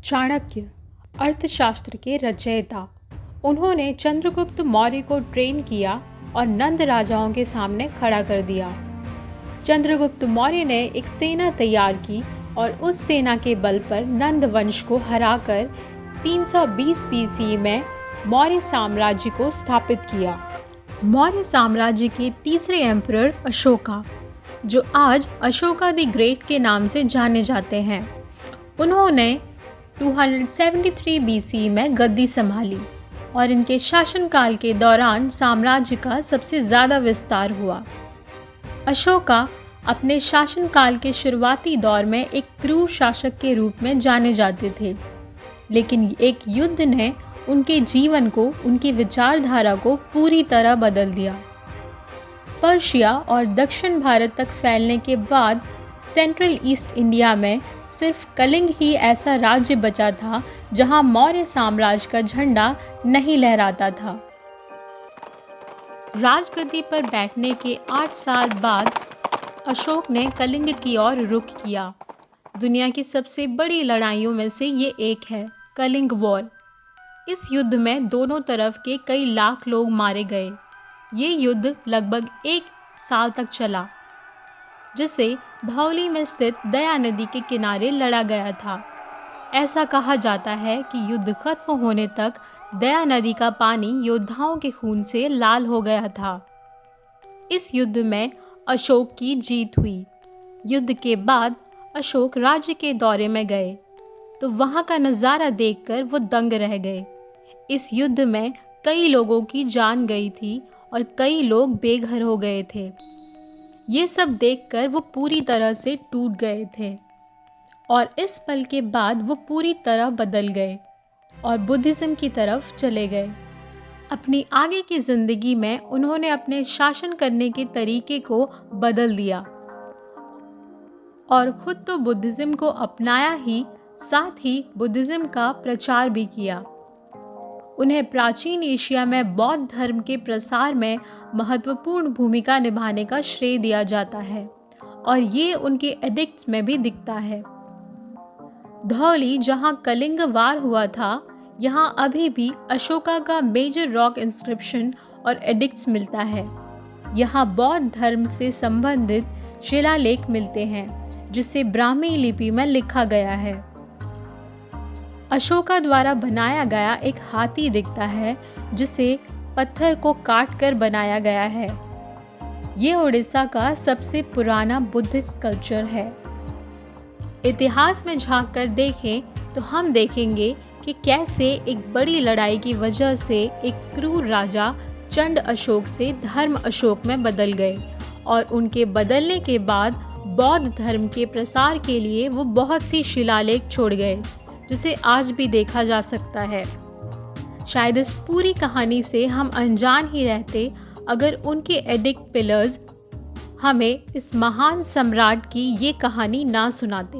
चाणक्य अर्थशास्त्र के रचयिता। उन्होंने चंद्रगुप्त मौर्य को ट्रेन किया और नंद राजाओं के सामने खड़ा कर दिया। चंद्रगुप्त मौर्य ने एक सेना तैयार की और उस सेना के बल पर नंद वंश को हराकर 320 BC में मौर्य साम्राज्य को स्थापित किया। मौर्य साम्राज्य के तीसरे एम्परर अशोका, जो आज अशोका द ग्रेट के नाम से जाने जाते हैं, उन्होंने 273 BC में गद्दी संभाली और इनके शासनकाल के दौरान साम्राज्य का सबसे ज़्यादा विस्तार हुआ। अशोका अपने शासनकाल के शुरुआती दौर में एक क्रूर शासक के रूप में जाने जाते थे, लेकिन एक युद्ध ने उनके जीवन को, उनकी विचारधारा को पूरी तरह बदल दिया। पर्शिया और दक्षिण भारत तक फैलने के बाद सेंट्रल ईस्ट इंडिया में सिर्फ कलिंग ही ऐसा राज्य बचा था जहां मौर्य साम्राज्य का झंडा नहीं लहराता था। राजगद्दी पर बैठने के 8 साल बाद अशोक ने कलिंग की ओर रुख किया। दुनिया की सबसे बड़ी लड़ाइयों में से ये एक है, कलिंग वॉर। इस युद्ध में दोनों तरफ के कई लाख लोग मारे गए। ये युद्ध लगभग 1 साल तक चला, जिसे धौली में स्थित दया नदी के किनारे लड़ा गया था। ऐसा कहा जाता है कि युद्ध खत्म होने तक दया नदी का पानी योद्धाओं के खून से लाल हो गया था। इस युद्ध में अशोक की जीत हुई। युद्ध के बाद अशोक राज्य के दौरे में गए तो वहाँ का नज़ारा देखकर वो दंग रह गए। इस युद्ध में कई लोगों की जान गई थी और कई लोग बेघर हो गए थे। ये सब देखकर वो पूरी तरह से टूट गए थे और इस पल के बाद वो पूरी तरह बदल गए और बुद्धिज़्म की तरफ चले गए। अपनी आगे की ज़िंदगी में उन्होंने अपने शासन करने के तरीके को बदल दिया और ख़ुद तो बुद्धिज़्म को अपनाया ही, साथ ही बुद्धिज़्म का प्रचार भी किया। उन्हें प्राचीन एशिया में बौद्ध धर्म के प्रसार में महत्वपूर्ण भूमिका निभाने का श्रेय दिया जाता है और ये उनके एडिक्ट्स में भी दिखता है। धौली, जहाँ कलिंग वार हुआ था, यहाँ अभी भी अशोका का मेजर रॉक इंस्क्रिप्शन और एडिक्ट्स मिलता है। यहाँ बौद्ध धर्म से संबंधित शिलालेख मिलते हैं, जिसे ब्राह्मी लिपि में लिखा गया है। अशोका द्वारा बनाया गया एक हाथी दिखता है, जिसे पत्थर को काट कर बनाया गया है। ये उड़ीसा का सबसे पुराना बुद्धिस्ट स्कल्पचर है। इतिहास में झांक कर देखें तो हम देखेंगे कि कैसे एक बड़ी लड़ाई की वजह से एक क्रूर राजा चंड अशोक से धर्म अशोक में बदल गए और उनके बदलने के बाद बौद्ध धर्म के प्रसार के लिए वो बहुत सी शिलालेख छोड़ गए, जिसे आज भी देखा जा सकता है। शायद इस पूरी कहानी से हम अनजान ही रहते अगर उनके एडिक्ट पिलर्स हमें इस महान सम्राट की ये कहानी ना सुनाते।